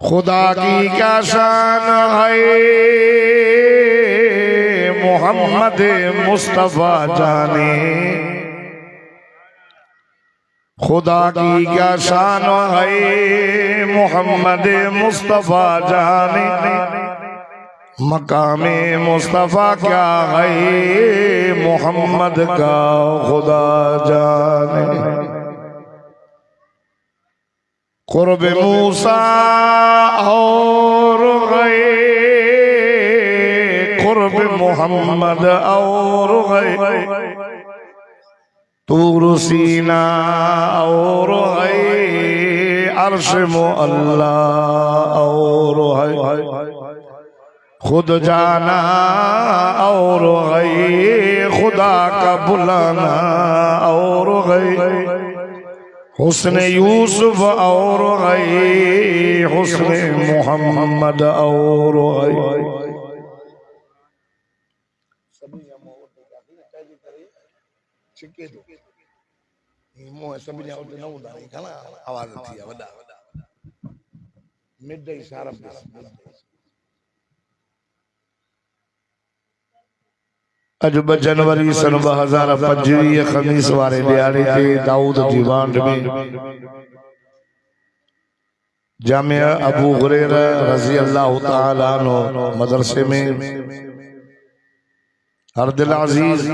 खुदा की क्या शान है मोहम्मद मुस्तफा जाने खुदा की क्या शान है मोहम्मद मुस्तफा जाने मकामे मुस्तफा क्या है मोहम्मद का खुदा जाने कुर्ब मूसा और गए कुर्ब मोहम्मद और गए तूर सीना और गए अर्श मुअल्ला और है खुद जाना और गए खुदा का बुलाना और गए हुस्न यूसुफ और गए हुस्न मोहम्मद और गए अजब जनवरी सन 2025 खमीस वारे दिहाड़े ते दाऊद दीवान में जामिया अबू हुरैरा रजी अल्लाह तआला अन्हु मदरसे में हरदिल अजीज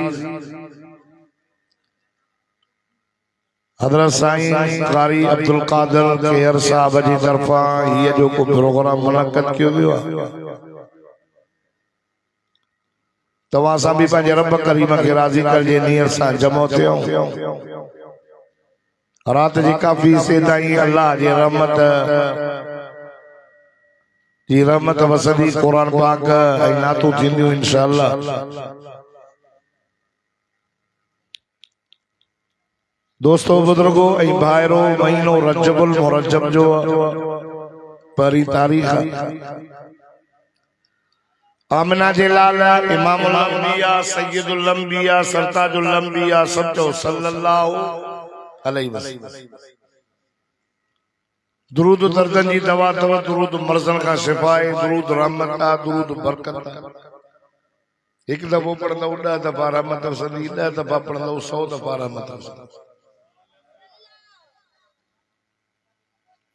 हजरत साईं कारी अब्दुल कादिर केहर साहब जी तरफा ये जो को प्रोग्राम मुनक्कद कियो वियो तव्हां सां बि पंहिंजे रब करीम खे राज़ी करजे नियत सां जमो थियो रात जी काफ़ी से ताईं अल्लाह जी रहमत वसदी कुरान पाक ऐं नातू थींदियूं इंशाअल्लाह। दोस्तों बुजुर्गो ऐं भाइरो महीनो रजबुल मुरज्जब जो परी तारीख़ आमिना जे लाल इमामुल अंबिया सय्यदुल अंबिया सरताजुल अंबिया सचो सल्लल्लाहु अलैहि वसल्लम। दुरूद दर्दन जी दवा तव, दुरूद मर्ज़न का शिफा है, दुरूद रहमत का, दुरूद बरकत का। एक दफ़ो पढ़ंदो 10 दफ़ा रहमत वसंदी, 10 दफ़ा पढ़ंदो 100 दफ़ा रहमत वसंदी।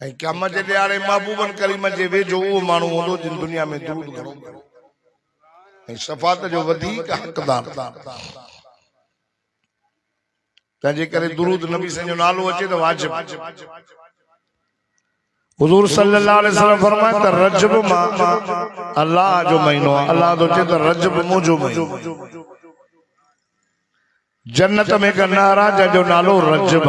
ऐं क़यामत जे ॾियारे महबूबन करीम जे वेझो उहो माण्हू हूंदो जिन दुनिया में दुरूद घणो ऐं शफ़ाअत जो वधीक हक़दार। तंहिंजे करे दुरूद नबी जो नालो अचे त वाजिब। हुजूर सल्लल्लाहु अलैहि वसल्लम फरमाया त रजब मां अल्लाह जो महीनो आहे। अल्लाह तो चए त रजब मुंहिंजो महीनो। जन्नत में हिकु नहर आहे जंहिंजो नालो रजब।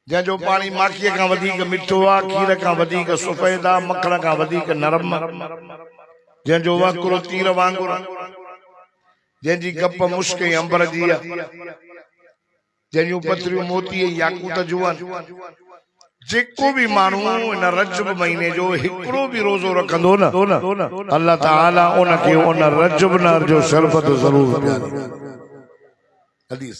जंहिंजो पाणी माखीअ खां वधीक मिठो आहे, खीर खां वधीक सफ़ेद आहे, मखण खां वधीक नरम, जंहिंजो वकुर तीर वांगुरु, जंहिंजी गप मुश्क ऐं अंबर जी आहे, जंहिंजूं पथरियूं मोती ऐं याकूत जूं आहिनि। जेको भी माण्हू इन रजब महीने जो हिकिड़ो भी रोज़ो रखंदो न, अल्लाह ताला उनखे उन रजब नहर जो शरबत ज़रूर पियारे। हदीस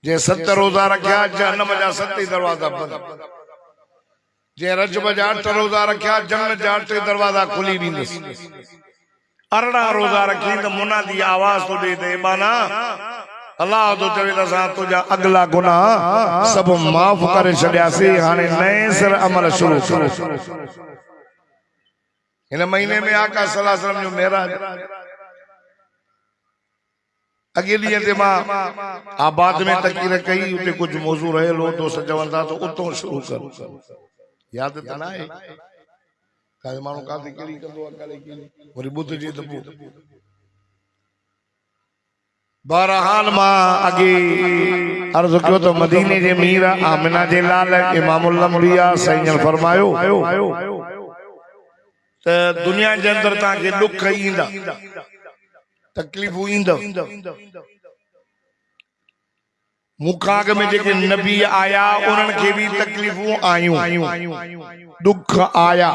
जे 7 रोज़ा रखिया जहन्नम जा 7 दरवाजा बंद, जे रजब जा 8 रोज़ा रखिया जन्नत जा 8 दरवाजा खुली वेंदसि। 18 रोज़ा रखी त मुनादी आवाज़ तो ॾे त ईमाना अल्लाह तो चवे त असां तुंहिंजा अगला गुनाह सब माफ़ करे छॾियासीं, हाणे नए सिर अमल शुरू कर। हिन महीने में आका सल्लल्लाहु अलैहि वसल्लम जो मेराज। अॻे ॾींहं ते मां आबाद में तक़रीर कई, उते कुझु मौज़ू रहियल हो, दोस्त चवनि था त उतां शुरू कर। यादि त न आहे काई माण्हू काथे कहिड़ी कंदो आहे, काले कहिड़ी वरी ॿुधजे त पोइ। बहरहाल मां अॻे अर्ज़ कयो त मदीने जे मीर आमिना जे लाल इमामुल अंबिया सईं फरमायो त दुनिया जे अंदर तव्हांखे ॾुख ईंदा, तकलीफ़ूं ईंदव। मूंखां अॻ में जेके नबी आया उन्हनि खे भी तकलीफ़ूं आयूं, ॾुख आया,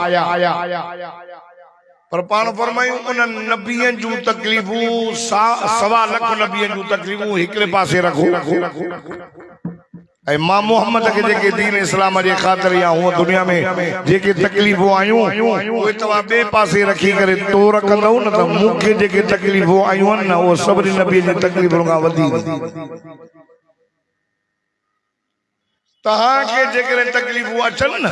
पर पाण फरमायूं उन नबियन जूं तकलीफ़ूं 1.25 लाख नबियन जूं तकलीफ़ूं हिकिड़े पासे रखो ऐं मां मोहम्मद के जेके दीन इस्लाम जे ख़ातिर या हुआ दुनिया में जेके तकलीफ़ूं आयूं उहे तव्हां ॿिए पासे रखी करे तो रखंदव न त मूंखे जेके तकलीफ़ूं आयूं आहिनि न उहे सभिनी नबियन जी तकलीफ़ुनि खां वधीक। तव्हांखे जेकॾहिं तकलीफ़ूं अचनि न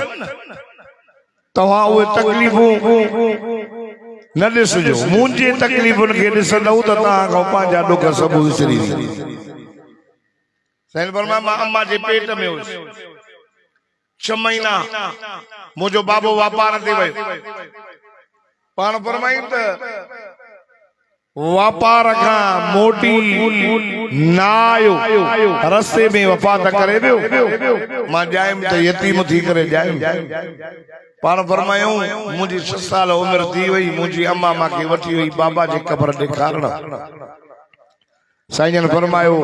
तव्हां उहे तकलीफ़ूं न ॾिसजो, मुंहिंजी तकलीफ़ुनि खे ॾिसंदव त तव्हां खां पंहिंजा ॾुख सभु विसरी वेंदा। साईं फरमाया मां अम्मा जे पेट में हुयुसि 6 महीना, मुंहिंजो बाबो वापार ते वियो। पाण फरमायूं त वापार खां मोटी न आयो, रस्ते में वफ़ात करे वियो। मां ॼायमि त यतीम थी करे ॼायमि। पाण फरमायूं मुंहिंजी 6 साल उमिरि थी वई, मुंहिंजी अम्मा मूंखे वठी वई बाबा जी क़बर ॾेखारण। साईं फरमायो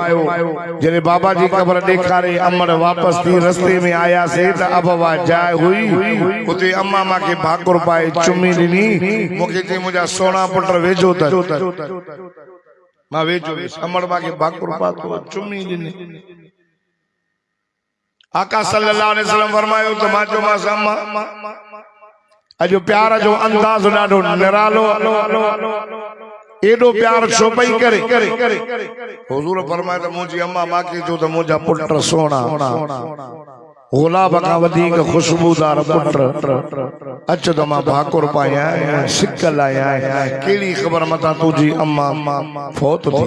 जॾहिं बाबा जी क़बर ॾेखारे अमर वापसि थी रस्ते में आयासीं त अबवा जाइ हुई, उते अम्मा मूंखे भाकुर पाए चुमी ॾिनी। मूंखे चई मुंहिंजा सोना पुट वेझो त मां वेझो वियुसि, अमर मूंखे भाकुर पातो चुमी ॾिनी। आका सल्लल्लाहु अलैहि वसल्लम फरमायो त मां चयोमांसि अम्मा अॼु प्यार जो अंदाज़ ॾाढो निरालो, एडो प्यार छो पई करे। हुजूर फरमाया त मुंहिंजी अम्मा मूंखे चयो त मुंहिंजा पुट सोना, गुलाब खां वधीक खुशबूदार पुट, अच त मां भाकुर पाया सिक लाया, कहिड़ी ख़बर मथां तुंहिंजी अम्मा फौत थी।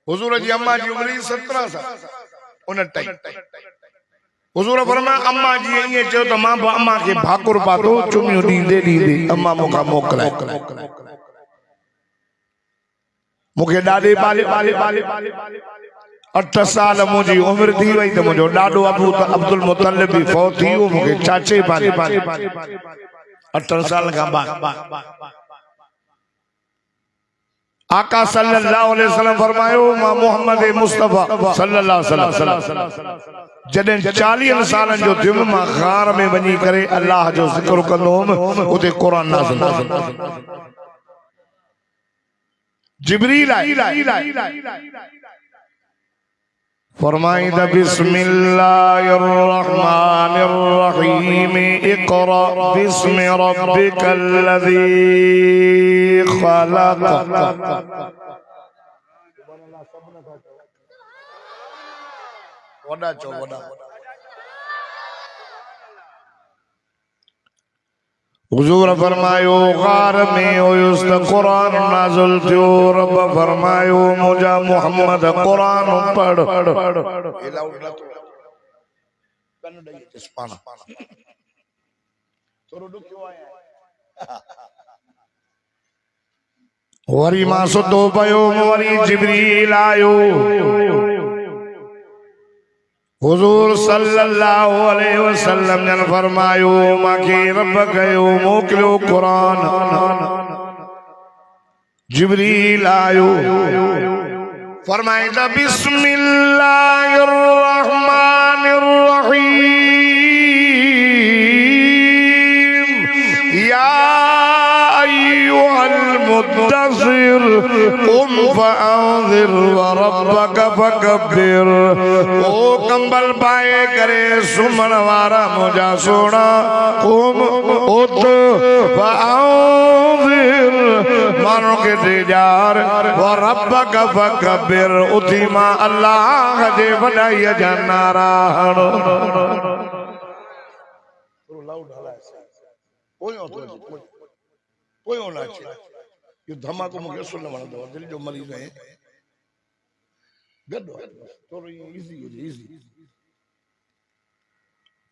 हुजूर जी अम्मा जी उमिरि 17 साल उन टाइम। हुजूर फरमाया अम्मा जी ईअं चयो त मां अम्मा खे भाकुर पातो चुमियूं ॾींदे ॾींदे अम्मा मूंखां मोकिलाए। मुखे ॾाढे बाले 8 साल मुझी उम्र थी वई त मुझो ॾाढो अब्दुल मुतलिब भी फौत थी वियो मुखे चाचे बाले 8 साल खां बाद आका सल्लल्लाहु अलैहि वसल्लम फरमायो मां मोहम्मद मुस्तफा सल्लल्लाहु अलैहि वसल्लम जॾहिं 40 सालन जो थियुमि मां गार में वञी करे अल्लाह जो ज़िक्र कंदो हुअमि उते क़ुरान नाज़िल जिब्रील फरमाइंदा बिस्मिल्लाहिर रहमानिर रहीम इक़रा बिस्मि रब्बिकल लज़ी खलक़ वडा चो वडा हुजूर फरमायो गार में हुयुस त कुरान नाज़िल थियो रब फरमायो मुझा मोहम्मद कुरान पढ़ वरी मां सुतो पयो वरी जिब्रील आयो हुजूर सल्लल्लाहु अलैहि वसल्लम ने फरमायो माके रब कयो मोकिलियो कुरान जिब्रील आयो फरमाइंदा बिस्मिल्लाहिर रहमानिर रहीम या अय्युहल मुद्दस्सिर कुम फअंज़िर व रब्बक फकब्बिर ओ कंबल पाए करे सुमन वारा मुझा सोना कुम उत फअंज़िर मानो के दिजार व रब्बक फकब्बिर उथी मां अल्लाह जे वडाई जा नारा हणो ये धमाको मुझे सुनने वाला दो दिल जो मरीज है गड्ढो थोड़ी इजी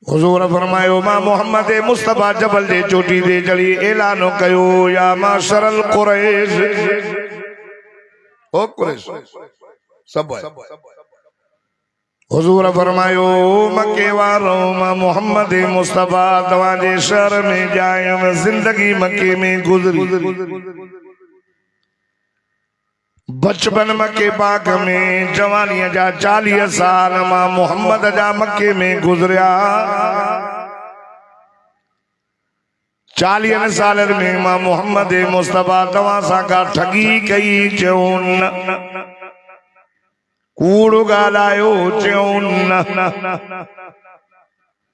हुजूर फरमायो मां मोहम्मद मुस्तफा जबल दे चोटी दे चढ़ी ऐलान कयो या माशरल कुरैश ओ कुरैश सब हुजूर फरमायो मक्के वारो मां मोहम्मद मुस्तफा तवा जे शहर में जायम जिंदगी मक्के में गुजरी बचपन मक्के पाक में जवानी जा 40 साल मां मोहम्मद जा मक्के में गुजरिया 40 साल में मां मोहम्मद मुस्तफा तवा सा का ठगी कई चऊन कूड़ गालायो चऊन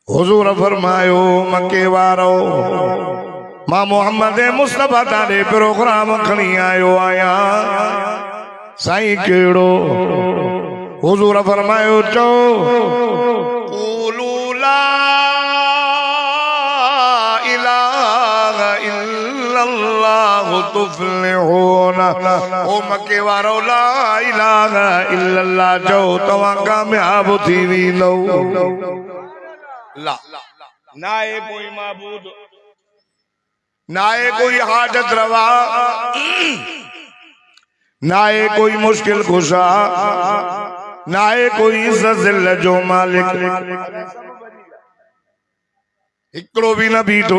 हुजूर फरमायो मक्के वारो मां मोहम्मद मुस्तफा तारे प्रोग्राम खणी आयो आया साईं केड़ो हुजूर फरमायो चो क़ूलू ला इलाहा इल्लल्लाह तुफ्लिहून ओ मक्के वारो ला इलाहा इल्लल्लाह जो तवा कामयाब थी वेंदो ला नाए कोई माबूद नाए कोई हाजत रवा नाए कोई मुश्किल कुशा नाए कोई इज़्ज़त जो मालिक हिकड़ो भी न बीठो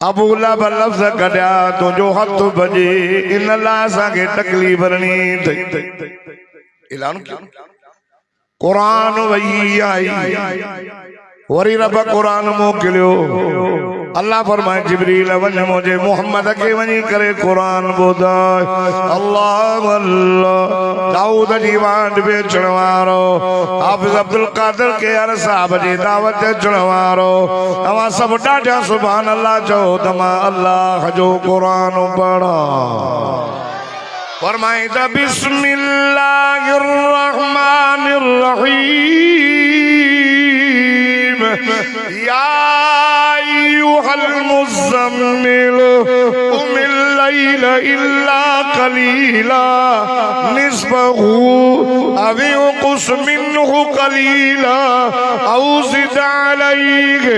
अबू लहब लफ्ज़ कढिया तुंहिंजो हथ भॼे इन लाइ असांखे तकलीफ़ रणी ऐलान कयो कुरान वही आई वरी रब कुरान मोकिलियो अल्लाह फरमाए जिब्रील वञ मुझे मोहम्मद के वञी करे कुरान ॿुधाए अल्लाह अल्लाह दाऊद जी वांड पे अचण वारो हाफिज़ अब्दुल कादिर के हर साहब जी दावत अचण वारो तव्हां सभु ॾाढा सुभान अल्लाह चओ त मां अल्लाह जो कुरान पढ़ा फरमाइंदा बिस्मिल्लाहिर रहमानिर रहीम या अय्युहल मुज़म्मिल क़ुमिल लैल इल्ला क़लीला निस्फ़हु अव इंक़ुस मिन्हु क़लीला औ ज़िद अलैहि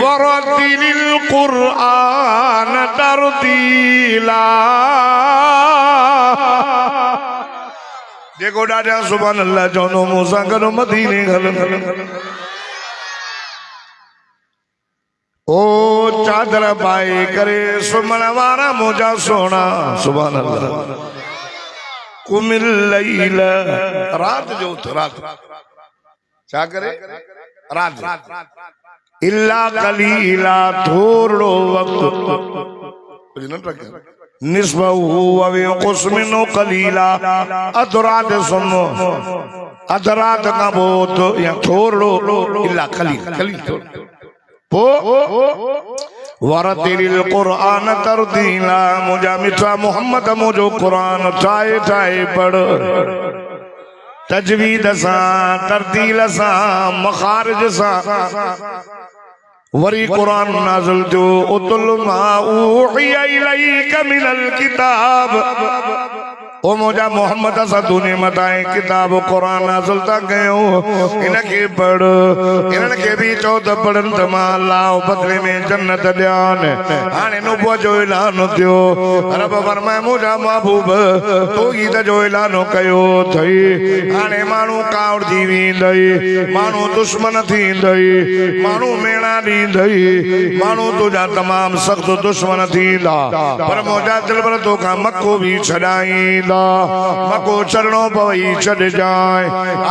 वरत्तिलिल क़ुरआन तर्तीला जेको ॾाढा सुभान अल्लाह चवंदो मूंसां गॾु मदीने हल ओ चादर पाए करे सुमण वारा मुंहिंजा सोना सुभान अल्लाह कुमिल लैल रात जो रात छा करे रात इल्ला कलीला थोड़ो वक्त निस्बहु व यंकुस मिन्हु कलीला अधरात सुनो अधरात खां पोइ या थोड़ो इल्ला कलील पो वरतिल कुरान तरतीला मुझा मिठा मोहम्मद मुझो कुरान ठाए ठाए पढ़ तजवीद सां तरतील सां मखारिज सां वरी कुरान नाज़िल जो उतुल मा ऊहिया इलैका मिनल किताब ओ मुझा मोहम्मद सदुने मताए किताब कुरान नाज़िल ता कयो इनके पढ़ इनके भी चौथ पढ़न त मां अल्लाह बदले में जन्नत ॾियान हाणे नुबुव जो ऐलान थियो रब फरमाए मुझा महबूब तौहीद जो ऐलान कयो थई हाणे माण्हू कावड़जी वेंदई माण्हू दुश्मन थींदई माण्हू मेणा ॾींदई माण्हू तुंहिंजा तमाम सख़्त दुश्मन थींदा पर मुझा दिल पर तोखां मको बि छॾाईंदा मको चरणो पवई छॾ जाए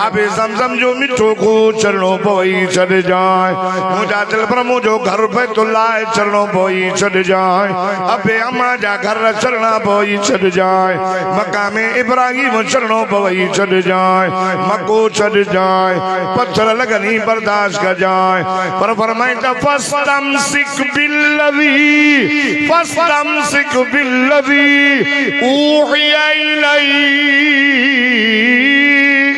आबे ज़मज़म जो मिठो को चरणो पवई छॾ जाए मुझा दिल पर मुझो घर बैतुल्लाह चरणो पवई छॾ जाए अबे अम्मा जा घर चरणा पवई छॾ जाए मकाम इब्राहिम चरणो पवई छॾ जाए मको छॾ जाए पत्थर लगनी बर्दाश्त कर जाए पर फरमाए त फस्तमसिक बिल्लज़ी ऊहिया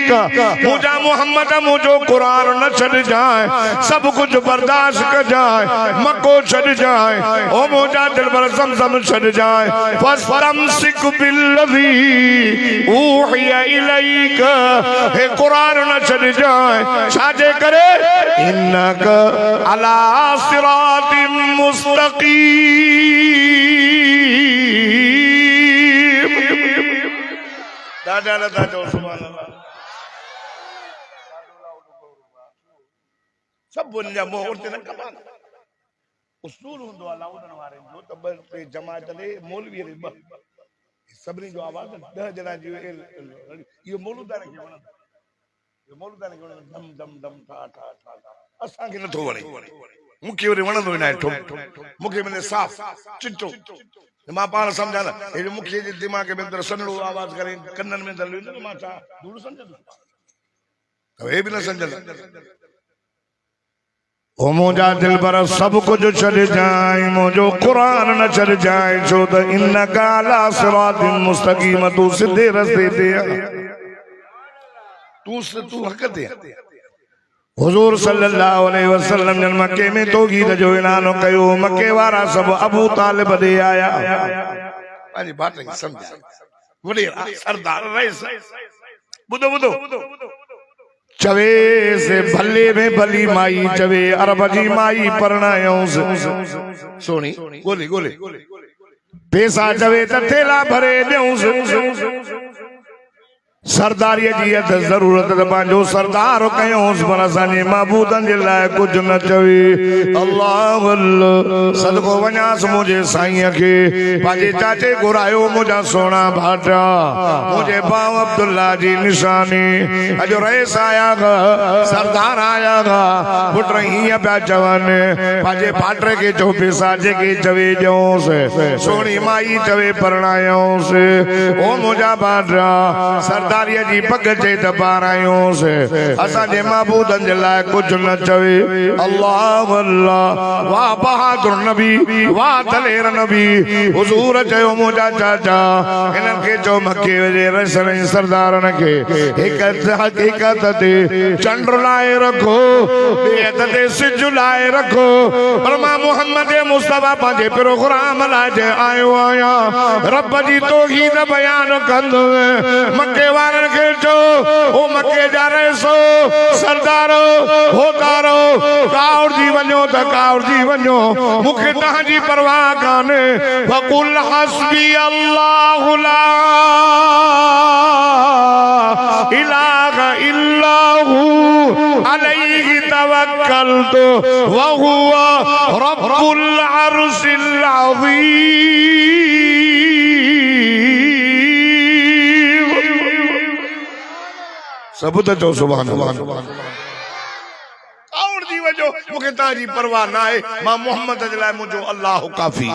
मुझा मोहम्मद मुझो कुरान न छड़ जाए सब कुछ बर्दाश्त कर जाए मको छड़ जाए ओ मुझा दिल पर ज़मज़म छड़ जाए फस्तमसिक बिल्लज़ी ऊहिया इलैका हे कुरान न छड़ जाए छाजे करे इन्नका अला सिरातिम मुस्तक़ीम दादा दादा जो सुभान अल्लाह सब बुनिया मोहते न कमान उसूल हुंदो अल्लाह उन वारे जो तब जमात ले मौलवी रे ब सभनी जो आवाज 10 जना जी यो मौलूदान के वण यो मौलूदान के वण दम दम दम ठा ठा ठा असा के नथो वणे मुखे वरे वणंदो न आहे ठो मुखे मने साफ चिट्टो मां पाण समझा न ए मुखे जे दिमाग में अंदर सनड़ो आवाज करे कन्नन में दल न मां चा दूर समझ तो ए भी न समझ ओ मुझा दिल पर सब कुछ छड़ जाए मुझो कुरान न छड़ जाए छो त इन्नका अला सिरातिन मुस्तकीम तू सीधे रास्ते ते तू हक ते हुजूर सल्लल्लाहु अलैहि वसल्लम जन मक्के में तौहीद जो ऐलान कयो मक्के वारा सब अबू तालिब दे आया पानी बात नहीं समझा वडे सरदार रईस बुधो बुधो चवे से भले में भली माई चवे अरब जी माई परणायोस सोनी गोले गोले पैसा चवे त थेला भरे देऊस सरदारी जी जरूरत पांचो सरदार कयोस पर असांजे महबूदन जे लाइ कुछ न चवे अल्लाह सदको वञास मुझे साईं के पांजे चाचे घुरायो मुझा सोना भाटा मुझे बाव अब्दुल्ला जी निशानी अजो रईस आया सरदार आया पुट हीअं पिया चवनि पांजे भाटे के चो पैसा जेके चवे ॾियोस सोनी माई चवे परणायोस ओ मुझा भाटा सरदार जी पग चे दबारायोस असांजे महबूदन जे लाइ कुछ न चवे अल्लाह अल्लाह वाह बहादुर नबी वाह दलेर नबी हुजूर चयो मुझा चाचा इन्हनि खे चो मके जे रसण सरदारन खे हिक हकीकत ते चंड लाए रखो ॿिए ते सिज लाए रखो पर मां मोहम्मद मुस्तफा पंहिंजे प्रोग्राम लाइ आयो आहियां रब जी तौहीद बयान कंदो मके वारन के जो ओ मके जा रहे सो सरदारो होदारो काउर जी वञो त काउर जी वञो मूंखे तव्हांजी परवाह कान्हे वकुल हस्बी अल्लाहु ला अंत व हुवा रब्बुल अर्शिल अज़ीम। सबूत चो सुभान अल्लाह। और जी वजो मुखे ताजी परवाह ना है, मां मोहम्मद जलाए मुझो अल्लाह काफी।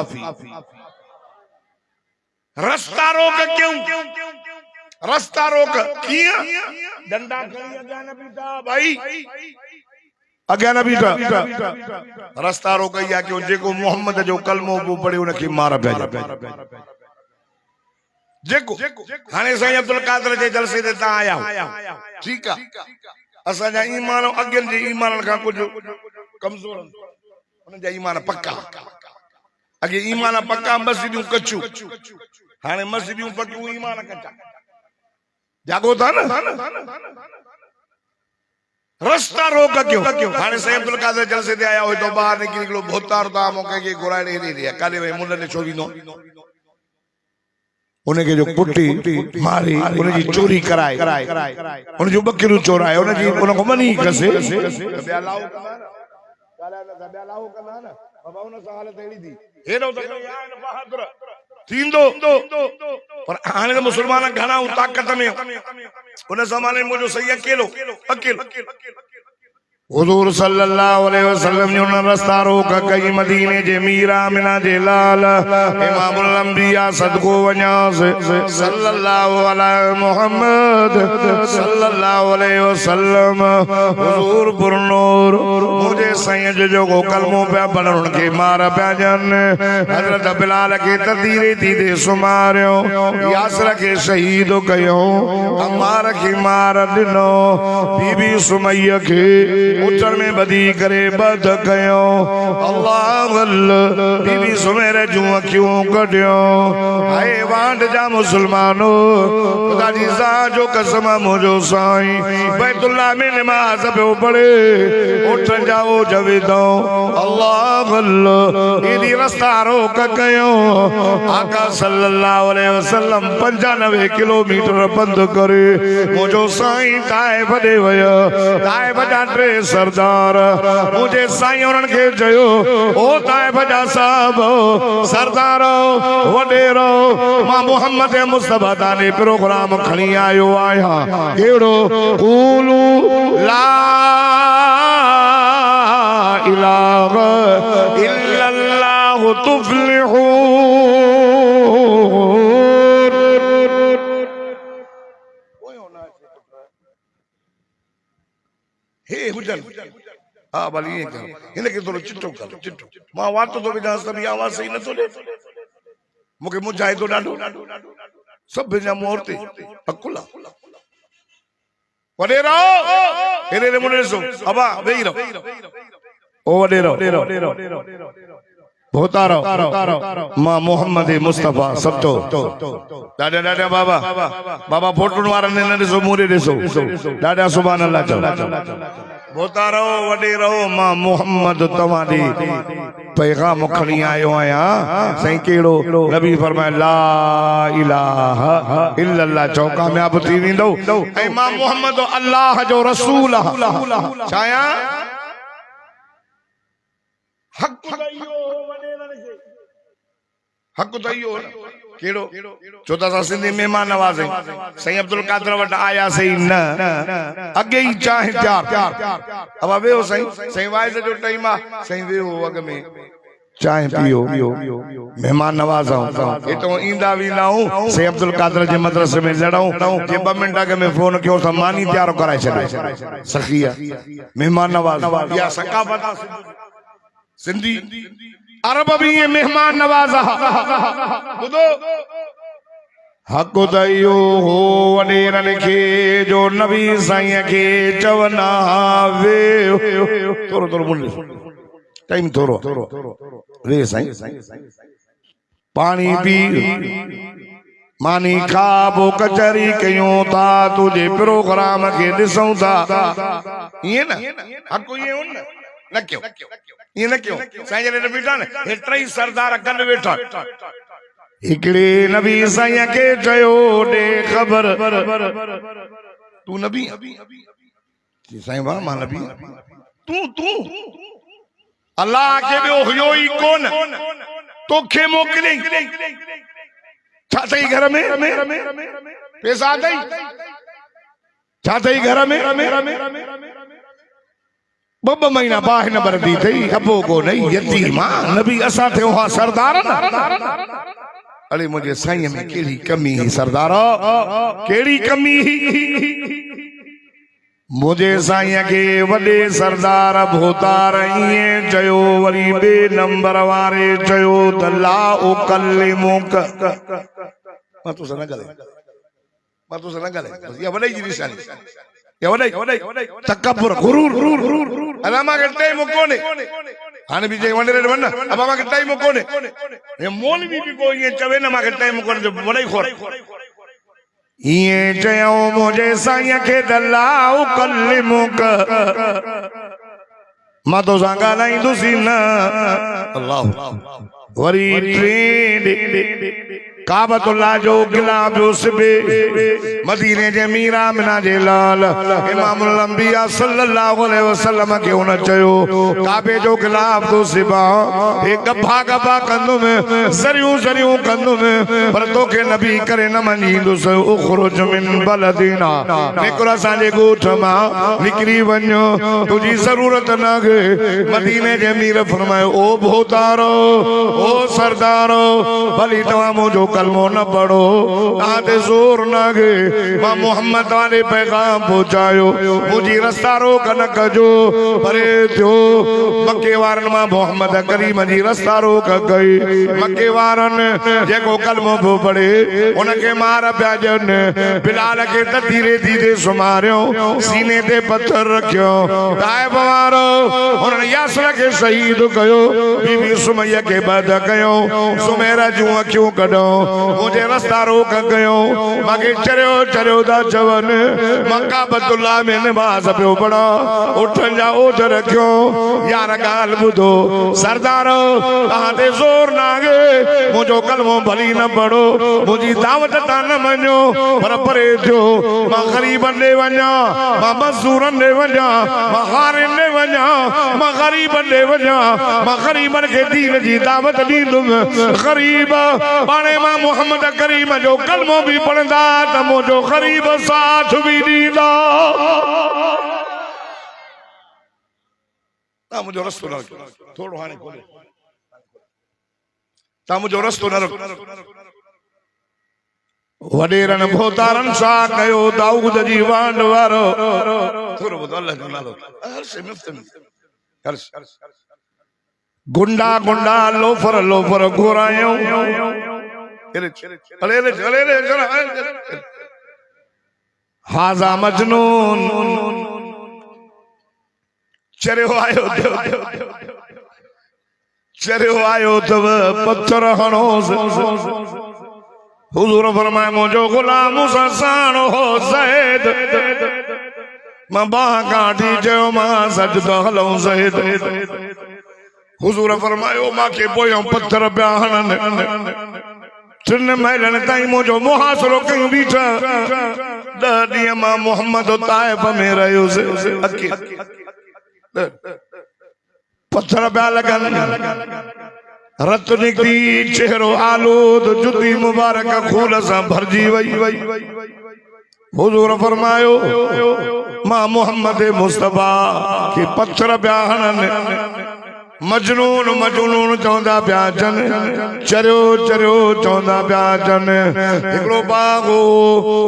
रास्ता रोक क्यों? रास्ता रोक किया? डंडा खड़ी अग्या न बीठा भाई, अग्या न बीठा। रास्ता रोक या क्यों? जेको मोहम्मद जो कलमो पो पढ़े उनखे मार पिया। जेको हाणे साईं अब्दुल कादर जे जलसे ते ता आया ठीक है, असा जा ईमान अगन जे ईमान का कुछ कमजोर, उन जा ईमान पक्का। अगे ईमान पक्का मस्जिदूं कच्चू, हाणे मस्जिदूं पक्कू ईमान कच्चा। जागो था ना? रास्ता रोक क्यों? हाणे साईं अब्दुल कादर जलसे ते आया हो तो बाहर निकली गलो भोतार दा मौके के घुराए दे दिया काले वे मुंड ने छोरी नो उनके जो पुटी मारी, उनकी चोरी कराए, उन जो बकरू चोराए, उनकी उनको मनी कसे ब्यालाओ कना ना बाबा उन हालत एड़ी थी हेरो तो यार बहादुर थींदो। पर हाणे मुसलमान घणा ताकत में उन ज़माने में मुझो सही अकेलो हुजूर सल्लल्लाहु अलैहि वसल्लम ने उन रास्ता रोक कई मदीने जे मीरा मिना जे लाल इमामुल अंबिया सदको वञास सल्लल्लाहु अलैहि मुहम्मद सल्लल्लाहु अलैहि वसल्लम। हुजूर पुरनूर मुझे साईं जो कलमो पिया पढ़ण उनके मार पिया जन। हजरत बिलाल के तदीरे दीदे सुमारियो, यासर के शहीद कयो, अम्मार के मार दिनो, बीबी सुमैया के उतर में बदी करे बद कयो। अल्लाह बीबी सुमेरे जुआ क्यों कटियो? हाय वांड जा मुसलमानो, खुदा जी सा जो कसम मुझो साईं बैतुल्लाह में नमाज पे पढ़े उठ जाओ जवे दो। अल्लाह इदी रास्ता रोक कयो। आका सल्लल्लाहु अलैहि वसल्लम 95 किलोमीटर बंद करे मुझो साईं ताइफ दे वयो। ताइफ जा टे सरदार मुझे साईं उन्हनि खे चयो ओ ताइफ जा साहब सरदारो वडेरो मां मोहम्मद मुस्तफा ताने प्रोग्राम खणी आयो आया केड़ो कूलू ला इलाहा इल्लल्लाह तुफ्लिहून। हे हुजन हां भली ये कर इनके थोड़ो चिट्टो कर चिट्टो मां वात तो विधान सभी आवाज सही न तो ले मुके मुजाहिद तो डाडो सब बिना मोरते अकुला वडे रहो एरे मुने सो अबा वेई रहो ओ वडे रहो होता रहो मां मोहम्मद मुस्तफा सब तो डाडा डाडा बाबा बाबा फोटो वाला ने न सो मुरे देसो डाडा सुभान अल्लाह चो होता रहो वडे रहो मां मोहम्मद तवाडी पैगाम खणी आयो आया सही केड़ो नबी फरमाए ला इलाहा इल्लल्लाह चो कामयाब थी विंदो ए मां मोहम्मद अल्लाह जो रसूल छाया हक दइयो हक दइयो केड़ो चौथा सा सिंधी मेहमान नवाज सही अब्दुल कादर वट आया सही न अगे ही चाहे प्यार अब वे सही सही वाइज जो टाइम आ सही वे हो अग में चाहे पियो मेहमान नवाज ये तो इंदा विंदा हूं सही अब्दुल कादर जे मदरसे में लड़ाऊं जे 2 मिनट के में फोन क्यों सम्मानी तैयार कराए छे सखिया मेहमान नवाज या सकाफत सिंधी अरब भी ये मेहमान नवाजा बुधो हक दइयो हो वडेरन के जो नबी साईं के चवना वे थोरो थोरो बोल टाइम थोरो रे साईं पानी पी मानी खाबो कचरी कयूं था तुझे प्रोग्राम के दिसूं था ये ना हक ये उन न क्यों ये न क्यों साईं ने बेटा ने हे टई सरदार गन वेठा इकड़े नबी साईं के चयो दे खबर तू नबी साईं वाह मां नबी तू अल्लाह के बे हुयो ही कौन तोखे मोकले छा तई घर में पैसा अथई छा तई घर में ॿ महीना बाहि न बरदी थई अबो को नहीं यतीमा नबी असा थे वहां सरदार अरे मुझे साईं में केड़ी कमी ही सरदार केड़ी कमी ही मुझे साईं के वडे सरदार भोतार इएं चयो वरी बे नंबर वारे चयो त ला उकल्लिमुक मां तो सना गले या वडे जी निशानी या वडे तकब्बुर गुरूर अलामा के टाइम कोने हाने भी जे वंडे वन अब मां के टाइम कोने ये मौलवी भी को ये चवे न मां के टाइम कोने जो वडे खोर ये चयो मुझे साईं के दला उकल्लिमुक मां तो सांगा नहीं दुसी न अल्लाह वरी ट्रेन काबतुल्लाह जो गिलाफ उसबे मदीने जे मीरा मिना जे लाल इमामुल अंबिया सल्लल्लाहु अलैहि वसल्लम के उन चयो काबे जो गिलाफ तो सिबा एक गभा कंदो में सरियूं कंदो में पर तोखे नबी करे न मनींदुस उखरुज मिन बलदीना निकरा साजे गोठ मा निकरी वञो तुझी जरूरत न है मदीने जे मीर फरमायो ओ भोतारो ओ सरदारो भली तवा मुझो कलमो न पढ़ो आते जोर न गे मां मोहम्मद वाले पैगाम पहुंचायो मुझी रास्ता रोक न कजो परे थियो मक्के वारन मां मोहम्मद करीम जी रास्ता रोक गई मक्के वारन जेको कलमो पो पढ़े उनके मार पिया जन बिलाल के त धीरे धीरे सुमारियो सीने ते पत्थर रखियो ताइब वारो उन्हनि यासर के शहीद कयो बीबी सुमैया के बद कयो सुमेरा जूं अखियूं कढो मुझे रास्ता रोक गयो मांगे चरियो दा चवन मकाबतुल्लाह में नमाज पियो पढ़ा उठन जा ओझ रखियो यार गाल बुधो सरदार कहां ते जोर नागे मुझो कलमो भली न पढ़ो मुझी दावत ता न मञो पर परे थियो मां गरीबन दे वञा मां मजदूरन दे वञा मां हारिन दे वञा मां गरीबन दे वञा मां गरीबन के दीन जी दावत दींदुम गरीब पाणे मां मोहम्मद करीम जो कलमो भी पढ़ंदा त मुझो गरीब साथ भी दींदा ता मुझो रस्तो न थोड़ो हाने खोले ता मुझो रस्तो न वडेरन भोतारन सा कयो दाऊद जी वांड वारो थोड़ो बहुत अल्लाह जो नालो हर से मुफ्त में हर गुंडा लोफर घोरायो हाजा मजनून चरियो आयो तब पत्थर हणो हुजूर फरमाए मुझो गुलाम साण हो ज़ैद मां बाह काटी चयो मां सजदो हलऊं ज़ैद हुजूर फरमायो मां के पोयो पत्थर पिया हणन टिन महलन ताईं मुझो मुहासरो कयूं बीठा 10 ॾींहं मां मोहम्मद ताइफ में रहियोसि पत्थर पिया लॻनि रत निकिरी चेहरो आलूद जुती मुबारक खून सां भरजी वई हुजूर फरमायो मां मोहम्मद मुस्तफा के पत्थर पिया हणनि मजनून चवंदा पिया अचनि चरियो चवंदा पिया अचनि हिकिड़ो बाग हो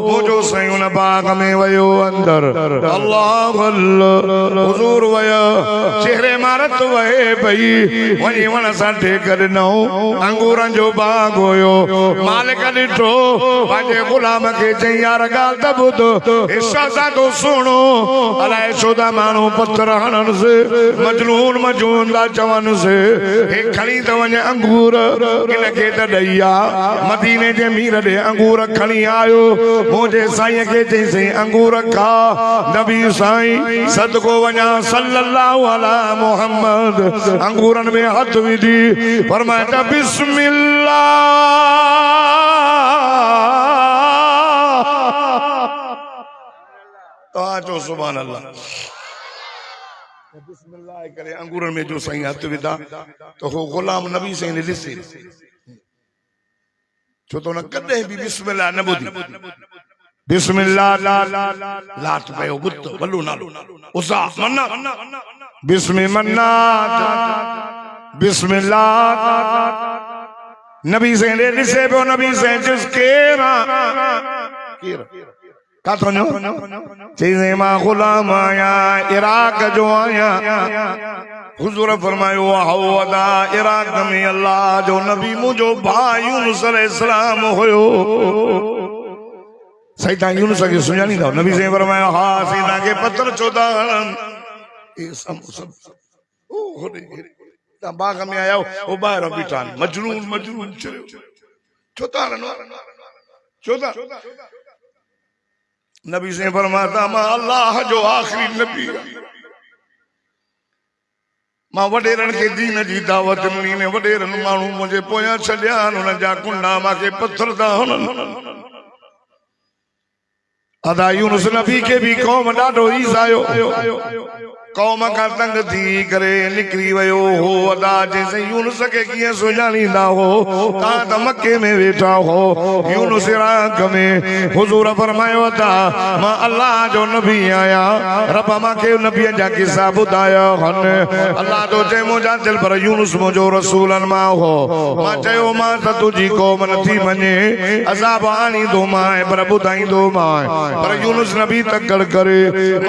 मुंहिंजो साईं उन बाग में वियो अंदर अल्लाह हुजूर विया चेहरे मां रत वहे पई वञी वण सां टेक ॾिनो अंगूरनि जो बाग हुयो मालिक ॾिठो पंहिंजे गुलाम खे चई यार ॻाल्हि त ॿुध हिसा सां तो सुणो अलाए छो था माण्हू पत्थर हणनि मजनून था चवन से हे खणी त वञे अंगूर इनखे त ॾई आ मदीने जे मीर ॾे अंगूर खणी आयो मुंहिंजे साईं खे चईं अंगूर खा नबी साईं सदको वञा सल्लल्लाहु अला मोहम्मद अंगूरनि में हथ विधी फरमाए त बिस्मिल्लाह तो चो सुभान अल्लाह बिस्मिल्लाह करे अंगूरन में जो सही हथ विधा तो हो गुलाम नबी से ने ॾिसे छो तो न कदे भी बिस्मिल्लाह न ॿुधी बिस्मिल्लाह लाट पयो बुत वल्लू नालो उसा मन्ना बिस्मिल्लाह मन्ना बिस्मिल्लाह नबी से ने ॾिसे पियो नबी से जिसके ना का तो चीज़े मां गुलाम आया इराक जो आया हुजूर फरमायो आओ अदा इराक में अल्लाह जो नबी मुझो भाई यूनुस अलैहिस्सलाम होयो सैयदा यूनुस के सुञाणी था नबी से फरमायो हा सीधा के पत्थर चोदा ए सब ओ होने ता बाग में आया ओ बाहर बीठा मजनून चोदा नबी से फरमाता मां अल्लाह जो आखिरी नबी मां वडेरन के दीन जी दावत ॾिनी ने वडेरन माण्हू मुझे पोयां छॾिया उन जा कुंडा मांखे पत्थर था हणनि अदा यूनुस नबी के भी कौम ॾाढो ईसायो कौम का तंग थी करे निकरी वयो हो अदा जैसे यूनुस के कीअं सुञाणींदा हो तां त मक्के में वेठा हो यूनुस इराक में हुजूर फरमायो अदा मां अल्लाह जो नबी आया रब मांखे नबी जा किस्सा ॿुधाया हन अल्लाह जो चए मुंहिंजा दिल पर यूनुस मुंहिंजो रसूलन मां हो मां चयो मां त तुंहिंजी कौम नथी मञे अज़ाब आणींदो मां पर ॿुधाईंदो मां पर यूनुस नबी तकड़ करे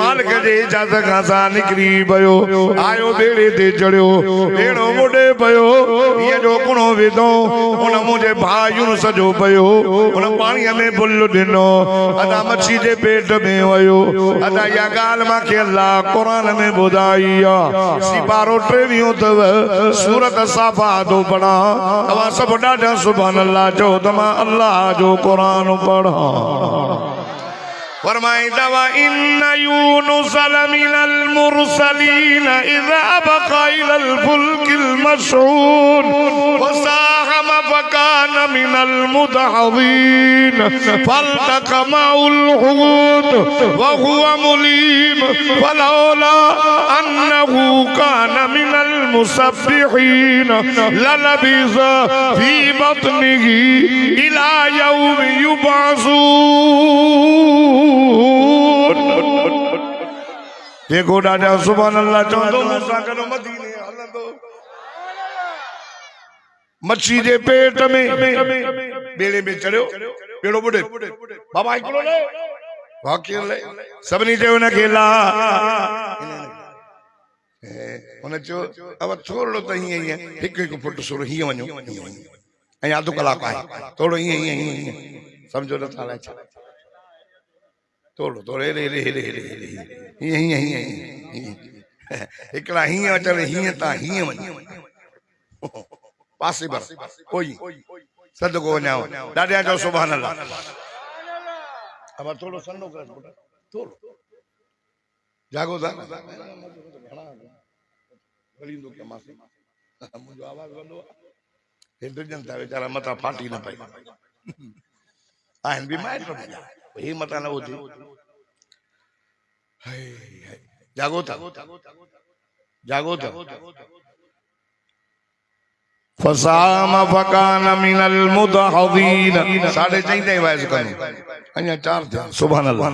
मालिक जे इजाज़त खां सा भयो आयो बेड़े ते चढ़ियो बेड़ो मोड़े पयो ये जो कुणो विधो उन मुझे भाई यूनुस जो पयो उन पानी में बुल ॾिनो अदा मच्छी जे पेट में वयो अदा या गाल मांखे अल्लाह कुरान में ॿुधाई सिपारो 23 अथव सूरत साफा तो पढ़ा तव्हां सभु ॾाढा सुभान अल्लाह चओ त मां अल्लाह जो कुरान पढ़ा फरमाइंदा वा इन यूनुस लमिनल मुरसलीन इज़ा बक़ा इलल फुल्किल मशहून फसाहम फकान मिनल मुदहदीन फल्तक़माउल हुद व हुवा मुलीम फलौला अन्नहु कान मिनल मुसब्बिहीन ललबिसा फी बत्निही इला यौमि युबअसून देखो दादा सुभान अल्लाह चवंदो मूसा कनो मदीने हलंदो मच्छी जे पेट में बेड़े में चढ़ियो बेड़ो बुॾे बाबा हिकिड़ो ले वाकिर ले सभिनी चयो हुनखे ला हुन चयो अब थोरो त हीअं हीअं हिकु फुट सुर हीअं वञो ऐं अधु कलाकु आहे थोरो हीअं सम्झो नथा अलाए छा थोरो हेरे हिकिड़ा हीअं अचनि हीअं था हीअं वञ पासे पर कोई सदको वञाव ॾाढा चओ सुभान अल्लाह अब थोरो सन्नो कर थोरो जागो था गलींदो के मासे मुंहिंजो आवाज़ वॾो आहे ड्रिजन था वीचारा मथां फाटी न पई आहिनि बि माइट ही मता न ॿुधी जागो था फसाम फकान मिनल मुदहदीन 4:30 ताईं वाइस कनो अञा 4 थिया सुभान अल्लाह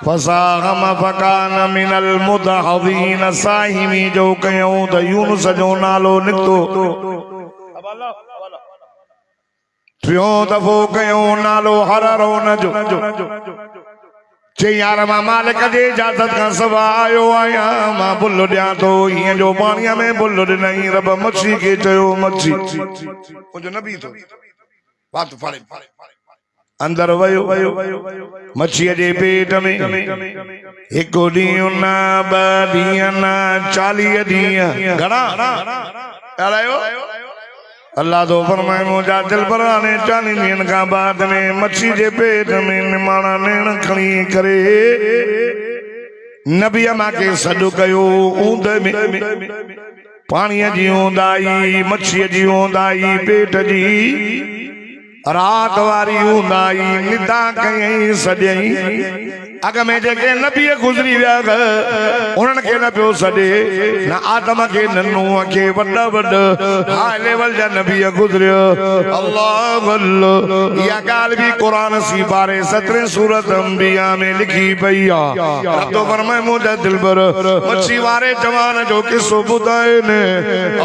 फसाम फकान मिनल मुदहदीन साहिमी जो कयूं त यूनुस जो नालो निकतो टियों दफ़ो कयूं नालो हररोन जो चई यार मां मालिक जे इजाज़त खां सवा आयो आहियां मां बुल ॾियां थो हीअं जो पाणीअ में बुल ॾिनई रब मच्छी खे चयो मच्छी मुंहिंजो नबी थो वात फाड़े अंदर वयो मच्छीअ जे पेट में हिकु ॾींहुं न 2 ॾींहं न 40 ॾींहं घणा ॻाल्हायो अल्लाह तो फरमाए मुझा दिल पर आने 40 ॾींहंनि खां बाद में मच्छी जे पेट में निमाणा नेण खणी करे नबी मांखे सॾु कयो ऊंद में पाणीअ जी ऊंदाई मच्छीअ जी ऊंदाई पेट जी रात वारी ऊंदाई निदा कयई सॼई अगर में जेके नबी गुजरी विया उन्हनि खे न पियो सॾे न आदम खे न नूह खे वॾा वॾा हाई लेवल जा नबी गुजरियो अल्लाह अल्लाह इहा ॻाल्हि बि क़ुरान सी 12 सूरत अंबिया में लिखी पई आहे रब तो फरमाए मुंहिंजा दिलबर मच्छी वारे जवान जो किस्सो ॿुधाइनि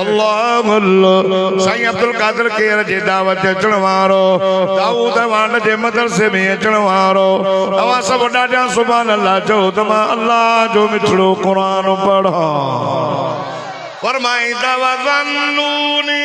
अल्लाह अल्लाह साईं अब्दुल कादिर केर जे दावत अचण वारो दाऊद वांड जे मदरसे में अचण वारो अवां सभु ॾाढा सुभान अल्लाह चओ त मां अल्लाह जो मिठड़ो क़ुरान पढ़ा फरमाईंदा वज़न्नूनी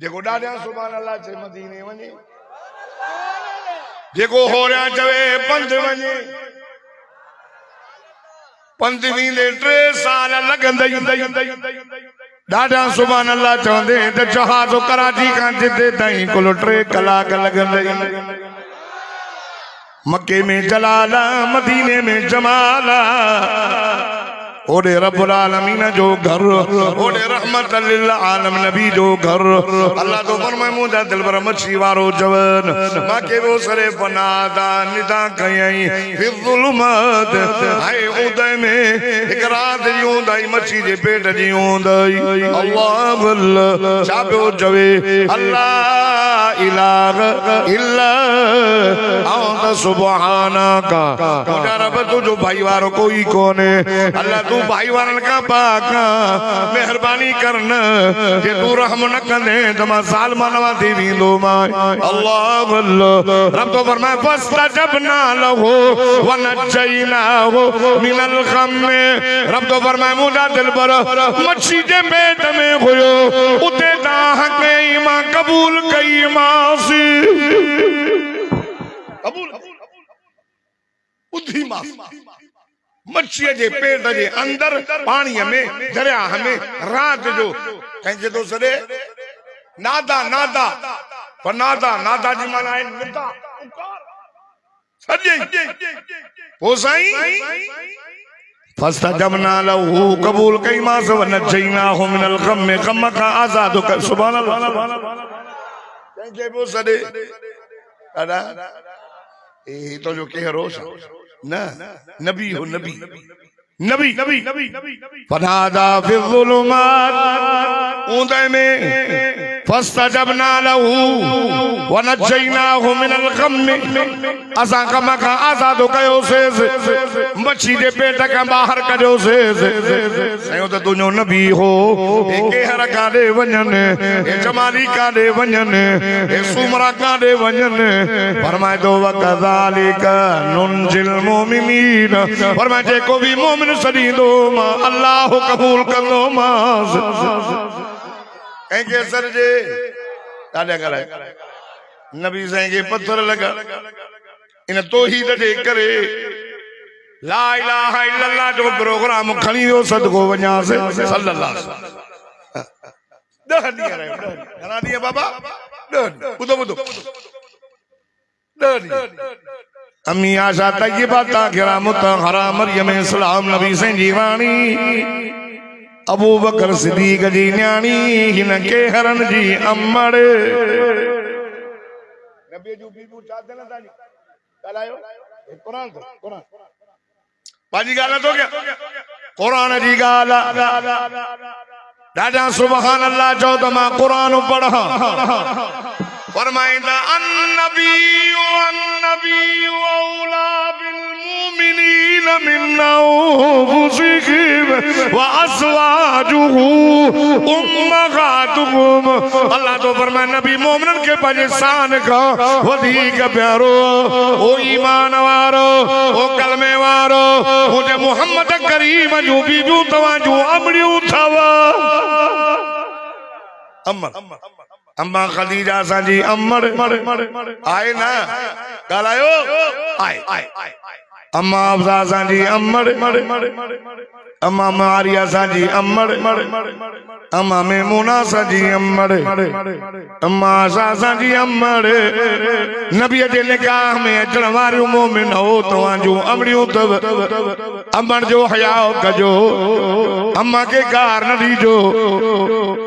जेको ॾाढा सुभान अल्लाह चए मदीने वञे जेको होरिया चवे पंध वञे पंध वींदे 3 साल लॻंदई ॾाढा सुभान अल्लाह चवंदे त जहाज़ कराची खां जिते ताईं कुल 3 कलाक लॻंदई मके में जलाला मदीने में जमाला ओडे रब्बुल आलमीन जो घर ओडे रहमत लिल आलम नबी जो घर अल्लाह तो फरमाए मुंहिंजा दिलबर मच्छी वारो जवान मां के वो सरे फनादा निदा कयई फिर ज़ुल्मत हाय उदय में एक रात जी उंदाई मच्छी जे पेट जी उंदाई अल्लाह अल्लाह छा पियो चवे अल्लाह इलाहा इल्ला अंत सुब्हानका मुंहिंजा रब तुंहिंजो भाई वारो कोई कोन्हे अल्लाह तू भाई वारन का पाक मेहरबानी करना जे तू रहम न कंदे त मां सालमान थी वेंदो मां अल्लाह अल्लाह रब तो फरमाए फस्तजबना लहू वनजैनाहु मिनल गम रब तो फरमाए मुंहिंजा दिलबर मच्छी जे पेट में हुयो उते तव्हां कई मां कबूल कई मांसी कबूल बुद्धि मां मच्छी जे पेट जे अंदर पानी में दरिया में रात जो कंहिंखे तो सॾे नादा नादा पर नादा नादा जी माना है निदा सॼे पोइ साईं फस्तजबना लहू कबूल कई मांस वनजैनाहु मिनल गम गम खां आज़ाद कर सुभान अल्लाह कंहिंखे पोइ सॾे ॾाढा ए तो जो कहिड़ो ना नबी हो नबी नबी नबी फनादा फिल ज़ुलुमात उदय में फस्तजबना लहू वनजैनाहु मिनल गम असां गम खां आज़ाद कयोसे मच्छी जे पेट खां ॿाहिरि कढियोसे साईं त तुंहिंजो नबी हो हे केहर काॾे वञनि हे जमाली काॾे वञनि हे सुमरा काॾे वञनि फरमाए थो वकज़ालिक नुंजिल मोमिनीन फरमाए जेको बि मोमिन सॾींदो मां अल्लाह कबूल कंदो मां कंहिंखे सर जे ॾाढा ॻाल्हाए नबी साईं खे पत्थर लॻा इन तौहीद जे करे ला इलाहा इल्लल्लाह जो प्रोग्राम खणी वियो सदको वञासीं सल्लल्लाहु अलैहि वसल्लम 10 ॾींहं रहियो घणा ॾींहं बाबा 10 ॿुधो ॿुधो 10 ॾींहं अम्मी आशा तय्यबा ताहिरा मुतहरा मरियम इस्लाम नबी साईं जी वाणी अबू बकर सिद्दीक जी न्याणी हिन के हरन जी अमड़ नबी जो बीबू चाहते न तानी ॻाल्हायो कुरान कुरान बाजी ॻाल्हि तो क्या कुरान जी ॻाल्हि ॾाढा सुभान अल्लाह चओ त मां कुरान पढ़ा फरमाईंदा अन्नबी औला बिल मुमिनीन मिन अनफुसिहिम व अज़वाजुहु उम्महातुहुम। अल्लाह तो फरमाए नबी मोमिनन के पंहिंजे शान खां वधीक प्यारो ओ ईमान वारो ओ कलमे वारो मुझे मोहम्मद करीम जूं बीबियूं तव्हां जूं अमड़ियूं थव। अम्मा खदीजा असांजी अमड़ आए ना ॻाल्हायो आए अम्मा हफ्सा असांजी अमड़ अम्मा मारिया असांजी अमड़ अम्मा मेमूना असांजी अमड़ अम्मा आशा असांजी अमड़। नबीअ जे निकाह में अचण वारियूं मोमिन हो तव्हां जूं अमड़ियूं अथव। अमड़ जो हयाओ कजो अम्मा के कार न ॾिजो।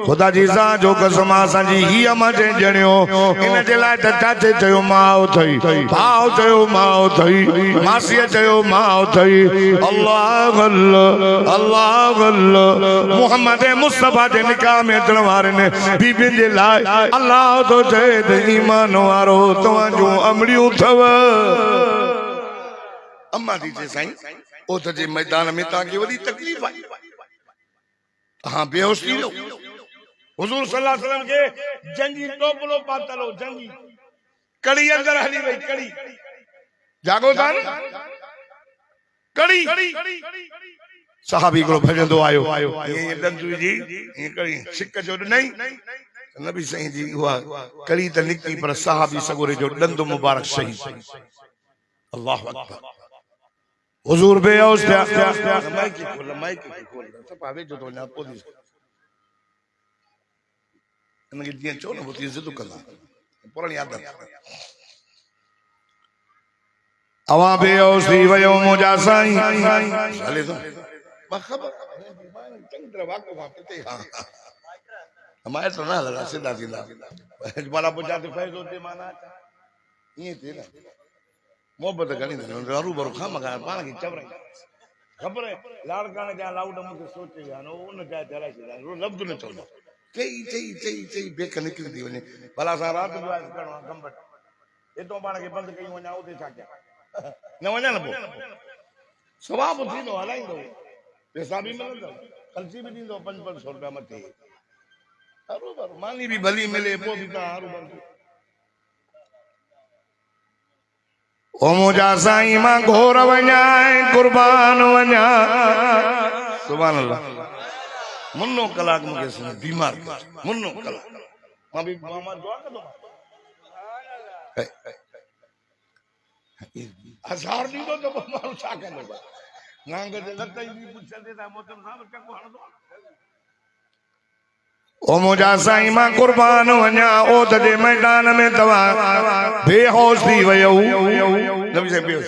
ख़ुदा जी ज़ात जो कसम असांजी ही अम्मा जे ॼणियो इन जे लाइ त चाचे चयो माउ थई भाउ चयो माउ थई मासीअ चयो माउ थई। अल्लाह अल्लाह अल्लाह अल्लाह मोहम्मद मुस्तफा जे निकाह में अचण वारनि बीबियुनि जे लाइ अल्लाह तो चए त ईमान वारो तव्हां जूं अमड़ियूं अथव। अम्मा थी चए साईं ओत जे मैदान में तव्हांखे वॾी तकलीफ़ आई तव्हां बेहोश थी वियो। हुजूर सल्लल्लाहु अलैहि वसल्लम के जंगी टोपलो पातल हो जंगी कड़ी अंदर हली वई कड़ी जागो था न कड़ी सहाबी को भजंदो आयो ये दंदू जी ये कड़ी सिक जो नहीं नबी सही जी हुआ कड़ी त निकती पर सहाबी सगोरे जो दंद मुबारक सही। अल्लाह अकबर हुजूर बेहोश थिया। माइक खोल सपावे जो तो ना पुलिस इनके दिए चो न वो जिद कंदा पुरानी आदत अवा बेहोश थी वयो मुंहिंजा साईं हले तो खबर चंगी तरह वाको वहां पिते हां हमारे तो ना लगा सीधा सीधा बाला पुछाते फैज़ो ते माना ये थे ना मोहब्बत घणी हरू भरू खाम गा पाण खे चवराई खबर है लाड़काने जा लाउड मुके सोचे या नो उन जा जलाई रो लफ्ज न चवंदा चई चई चई चई बेक निकरी थी वने भला सा रात जो आज करणो गंबट एतो पाण खे बंद कई वना उते छा कया न वना न पो सवाब थींदो हलाईंदो पैसा भी मिलंदा खर्ची भी दींदो 500 रुपया मथे हरू भरू मानी भी भली मिले पो भी ता हरू भरू। ओ मुझा साईं मां घोर वञा कुर्बान वञा सुभान अल्लाह मुन्नो कलाक मुके सुन बीमार मुन्नो कलाक मां भी मामा दुआ कर दो हजार दी तो मारो छा कंदो नांग दे लतई भी पुछंदे ता मोतम साहब चको हणदो ओ मुझा साईं मां कुर्बान वञा ओ ते मैदान में तवा बेहोश थी वयो नबी से बेहोश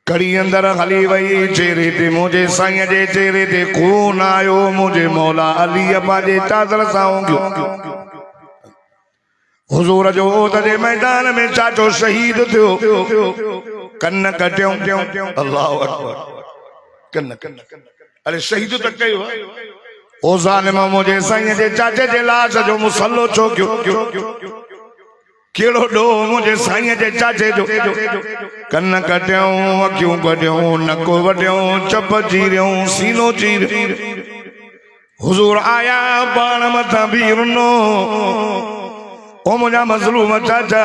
कड़ी अंदर हली वई चेहरे ते मुझे साईं जे चेहरे ते खून आयो मुझे मौला अली अब्बा जे चादर सां गयो हुजूर जो ते मैदान में चाचो शहीद थियो कन्न कटियो अल्लाह अकबर कन्न अरे शहीद तक कयो ओ ज़ालिम मुझे साईं जे चाचे जे लाश जो मुसल्लो छो कयो केड़ो डो मुझे साईं जे चाचे जो कन्न कटियो अखियूं कटियो नको वटियो चप चीरियो सीनो चीर हुजूर आया बाण मथा बीरनो ओ मुझा मजलूम चाचा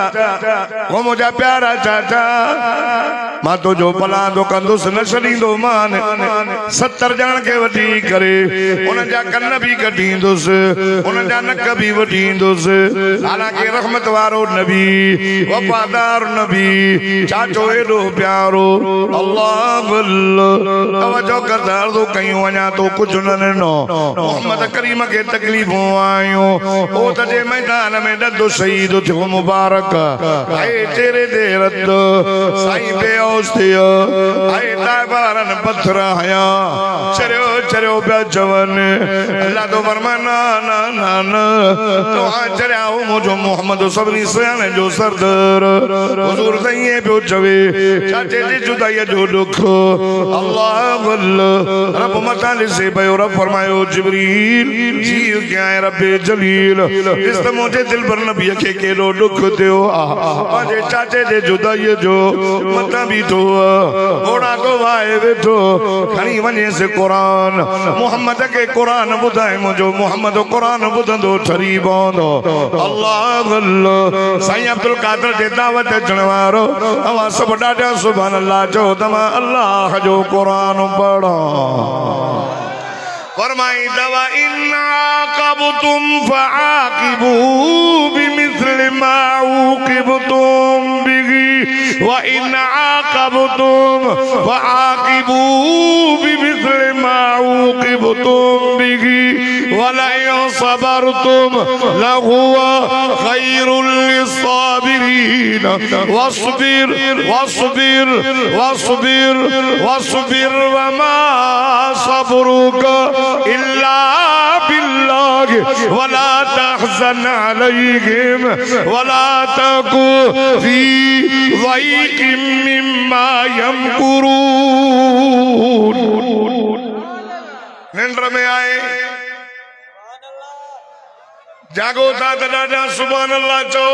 ओ मुझा प्यारा चाचा मां तो जो भला तो कंदुस न छड़ींदो मान 70 ॼण के वठी करे उन जा कन्न भी कढींदुस उन जा नक भी वठींदुस हालांकि रहमत वारो नबी वफादार नबी चाचो एडो प्यारो अल्लाह अल्लाह तवज्जो कर दर्दो कयूं वञा तो कुछ न नो मोहम्मद करीम के तकलीफों आयो ओ तजे मैदान में ददो शहीद थियो मुबारक आए तेरे दे रत साईं बेहोश थियो आए ताबारन पत्थर हया चरियो चरियो पे जवन अल्लाह तो फरमाना ना ना ना तो चरिया हो मुझो मोहम्मद सभनी सयाने जो सरदार हुजूर सही पे चवे चाचे जी जुदाई जो दुख अल्लाह अल्लाह रब मताले से भयो रब फरमायो जिब्रील जी क्या है रब जलील इस मुझे दिल पर नबी के केरो दुख दियो पंहिंजे चाचे जे जुदाई जो मता बीठो घोड़ा को वाए वेठो खणी वञे से कुरान मोहम्मद के कुरान ॿुधाए मुंहिंजो मोहम्मद कुरान ॿुधंदो ठरी पवंदो अल्लाह अल्लाह साईं अब्दुल कादर जे दावत अचण वारो अवां सभु ॾाढा सुभान अल्लाह चओ त मां अल्लाह जो कुरान पढ़ा फरमाई दवा इन्ना कबतुम फआकिबू बिमिस्ल मा उकिबतुम बिही व इन्ना कबतुम फआकिबू बिमिस्ल मा उकिबतुम बिही वला सबरतुम लहुवा खैरुल लिस्साबिरीन वस्बिर वस्बिर वस्बिर वस्बिर वमा सबरुका इल्ला बिल्लाह वला तहज़न अलैहिम वला तकु फी ज़ैक़िम मिम्मा यमकुरून। निंद्र में आए जागो था दादा सुभान अल्लाह चो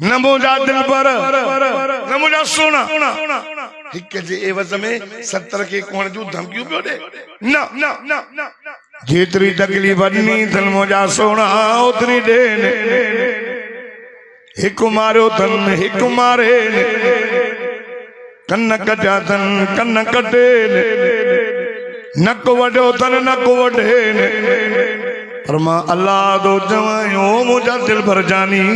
नमोजा दिल पर नमोजा सोना हिक जे एवज में 70 के कोण जू धमकियूं पियो दे ना ना ना ना जेतरी तकलीफ ॾिनी दिल मोजा सोना ओतरी देन हिक मारियो तन हिक मारे कन्न कटा तन कन्न कटे नक वडो तन नक वडे पर मां अल्लाह दो जवायो मुझा दिल भर जानी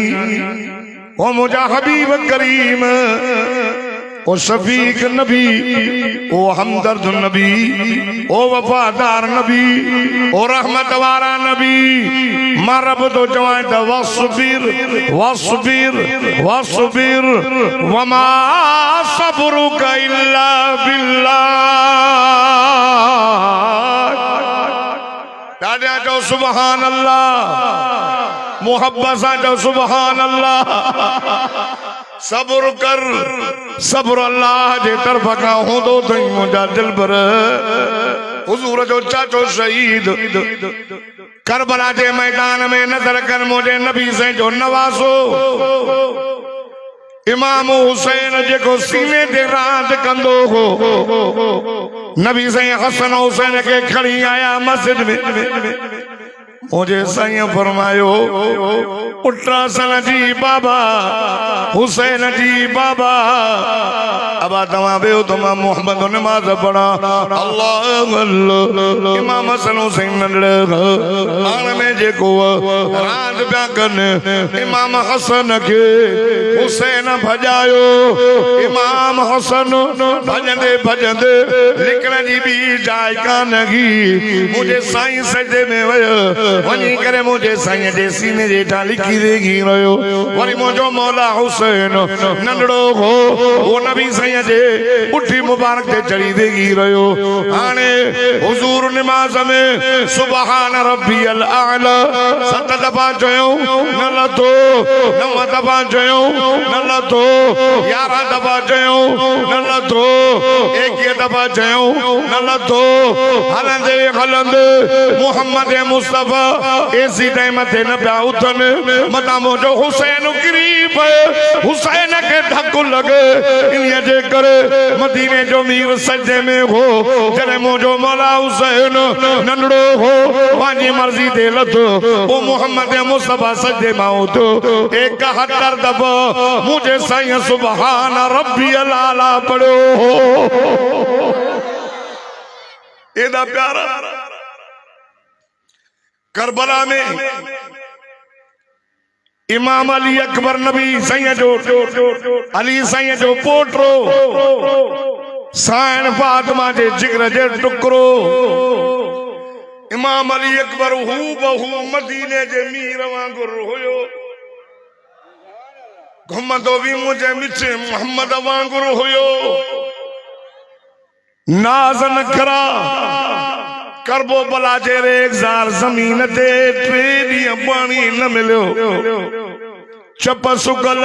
ओ मुझा हबीब करीम ओ शफीक नबी ओ हमदर्द नबी ओ वफादार नबी ओ रहमत वारा नबी मां रब तो जवाए त वस्बिर वस्बिर वस्बिर वमा सबरुका इल्ला बिल्लाह। दादा जो सुभान अल्लाह मोहब्बत सा जो सुभान अल्लाह सब्र कर सब्र अल्लाह जे तरफ का होंदो थई मुंहिंजा दिल भर हुजूर जो चाचो शहीद करबला जे मैदान में नजर कर मुझे नबी से जो नवाज़ो इमाम हुसैन जेको सीने ते रात कंदो हो नबी से हसन हुसैन के खड़ी आया मस्जिद में मुझे साईं फरमायो उट्रासन जी बाबा हुसैन जी बाबा अब तव्हां वेहो त मां मोहम्मद नमाज़ पढ़ा अल्लाह अल्लाह इमाम हसन हुसैन हाण में जेको रांदि पिया कनि इमाम हसन के हुसैन भॼायो इमाम हसन भॼंदे भॼंदे लिकण जी बि जाइ कान हुई मुंहिंजे साईं सजदे में वियो वनी करे मुझे साईं जे सीने जेठा लिखी देगी रहियो वरी मुंहिंजो मौला हुसैन नंढड़ो हो वो नबी साईं जे उठी मुबारक ते चढ़ी देगी रहियो हाणे हुजूर नमाज़ में सुभान रब्बियल आला 7 दफ़ा चयो न लथो 9 दफ़ा चयो न लथो 11 दफ़ा चयो न लथो 21 दफ़ा चयो न लथो हलंदे हलंदे मोहम्मद मुस्तफा ऐसी टाइम थे न पिया उथन मता मुझो हुसैन गरीब हुसैन के धक्को लगे इन जे करे मदीने जो मीर सजदे में हो जने मुझो मौला हुसैन नंढड़ो हो पंहिंजी मर्जी दे लथो ओ मोहम्मद मुस्तफा सजदे में उथो 71 दफ़ा मुझे साईं सुभान रब्बियल आला पढ़ो एदा प्यारा करबला में इमाम अली अकबर नबी साईं जो अली साईं जो पोटरो साईं फातिमा जे जिगर जे टुकरो इमाम अली अकबर हू बहु मदीने जे मीर वांगुर हुयो घुमंदो भी मुझे मिठे मोहम्मद वांगुर हुयो नाज़ न करा करबो बला जे रेगज़ार जमीन ते 3 ॾींहं पानी न मिलियो चप सुकल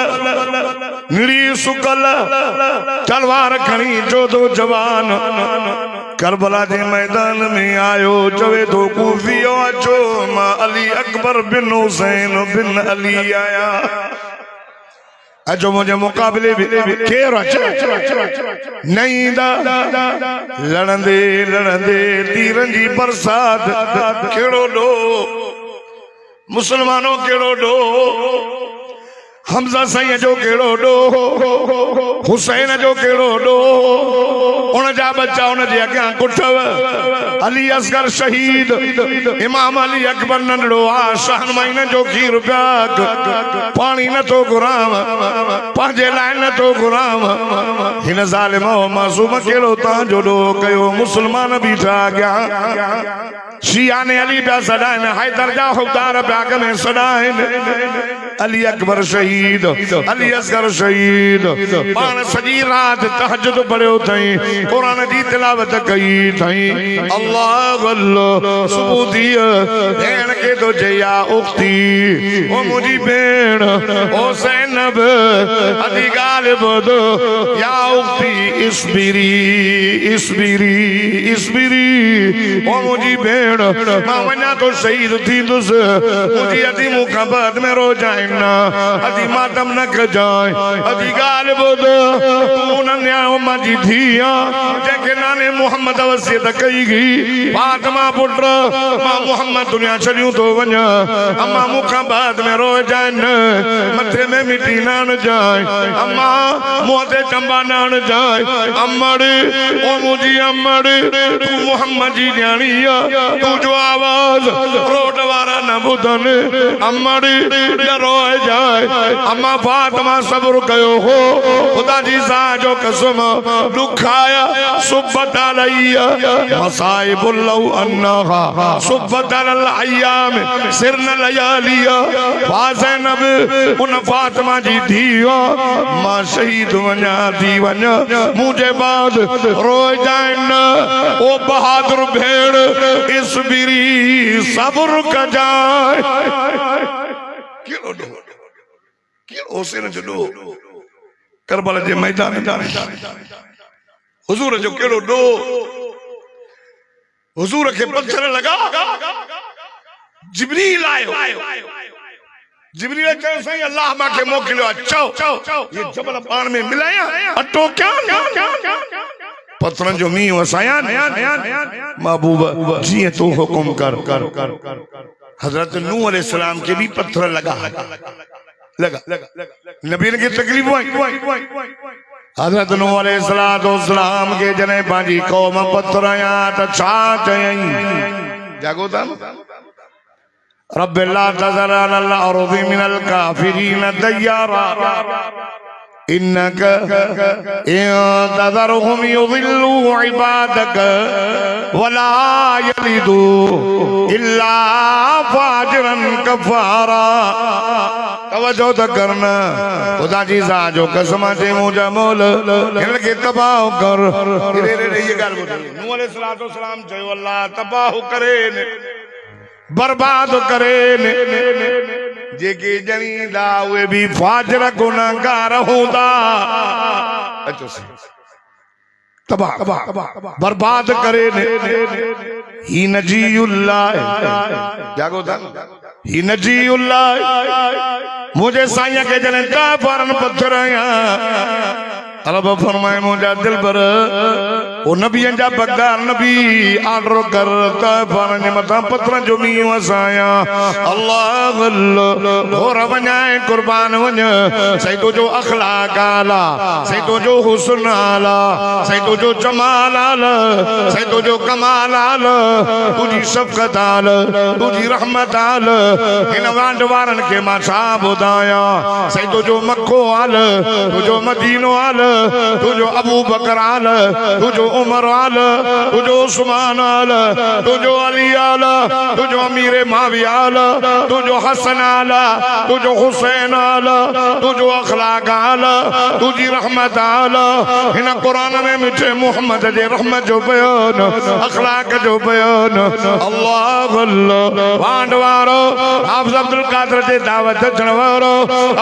निड़ी सुकल तलवार खणी जोधो जवान करबला के मैदान में आयो चवे तो कूफियो अचो मां अली अकबर बिन हुसैन बिन अली आया अचो मुझे मुकाबले भी केर नहीं दा लड़ंदे लड़ंदे तीरन जी बरसात केड़ो डो मुसलमानों केड़ो डो हमजा साईं जो केड़ो डो हुसैन जो केड़ो डो उन जा बच्चा उन जे अग्यां कुठव अली असगर शहीद इमाम अली अकबर नंढड़ो आ शहनमाई न जो खीर प्याग पानी न तो गुराम पंहिंजे लाइ न तो गुराम हिन ज़ालिम मासूम केड़ो तां जो डो कयो मुसलमान बीठा अग्यां शिया ने अली पिया सॾाइनि हैदर जा हुदार बाग में सॾाइनि अली अकबर शहीद अली असगर शहीद पाण सॼी राति तहज्जुद पढ़ियो अथई क़ुरान जी तिलावत कई अथई अल्लाह अल्लाह सुबुह थी भेण खे तो चया उख्ती ओ मुंहिंजी भेण ओ ज़ैनब अदी ॻाल्हि ॿुधो या उख्ती इस्बिरी इस्बिरी इस्बिरी ओ मुंहिंजी भेण मां वञा तो शहीद थींदुसि मुंहिंजी अदी मूंखां बाद में रो जाए अदी मातम न कजाए अदी गाल बुध तू न न्याओ माजी धिया जेके नाने मोहम्मद वसियत कई गई फातिमा पुत्र मां मोहम्मद दुनिया छड़ियो तो वञा अम्मा मुखा बाद में रो जाए मथे में मिट्टी न जाए अम्मा मोते चंबा न जाए अम्मड़ ओ मुजी अम्मड़ तू मोहम्मद जी न्याणी तू जो आवाज रोड वारा न बुधन अम्मड़ डरो जाए अम्मा फातिमा सब्र कयो हो खुदा जी सा जो कसम दुखाया सुब्बत अलैया मसाइबुल लौ अन्नहा सुब्बत अल अय्याम सिरन लयालिया ज़ैनब उन फातिमा जी धीओ मां शहीद वञा थी वञा मुझे बाद रो जाए न ओ बहादुर भेड़ इस बिरी सब्र कजाए करबला जे मैदान हुजूर जो केड़ो डो हुजूर के पत्थर लगा जिब्रील आयो जिब्रील चयो सही अल्लाह मांखे मोकिलियो चओ ये जबल पाण में मिलाया अटो क्या पत्थरन जो मींहुं वसाया महबूब जीअं तू हुकुम कर हजरत नूह अलैहिस्सलाम के भी पत्थर लगा नबी की तकलीफ हजरत नूह अलैहिस्सलाम के जने पांजी कौम पत्थर आया त छा चयई जागो था रब ला तज़र अलल अर्ज़ि मिनल काफिरीन दय्यारा इन्नक तज़रहुम युज़िल्लू इबादक वला यलिदू इल्ला फाजिरन कफ़ारा तवज्जो तो करना खुदा जी सा जो कसम से मुझे मोल इनके तबाह कर ये गाल नूह अलैहिस्सलाम चयो अल्लाह तबाह करे बर्बाद करे जेके जनीदा वे भी फाजर गुनाहगार होंदा तबाह बर्बाद करे ही नजीउल्लाह जागो था ही नजीउल्लाह मुझे साईं के जने ता फरन पत्थर आया अरब फरमाए मुझा दिल पर ओ नबियन जा बगदार नबी आर्डर कर ता फरन मथा पत्थर जो मी वसाया अल्लाह अल्लाह और वनाए कुर्बान वन सही तो जो अखलाक आला सही तो जो हुस्न आला सही तो जो जमाल आला सही तो जो कमाल आला तुझी शफकत आला तुझी रहमत आला इन वांड वारन के मा छा बुधाया सही तो जो मक्को आला तुझो मदीनो आला तुझो अबू बकर आला तुझो उमर आला तुझो उस्मान आला तुझो अली आला तुझो अमीर माविया आला तुझो हसन आला तुझो हुसैन आला तुझो अखलाक आला तुझी रहमत आला इन कुरान में मिठे मोहम्मद जे रहमत जो बयान अखलाक जो बयान अल्लाह अल्लाह वांड वारो हाफिज अब्दुल कादिर जे दावत अचण वारो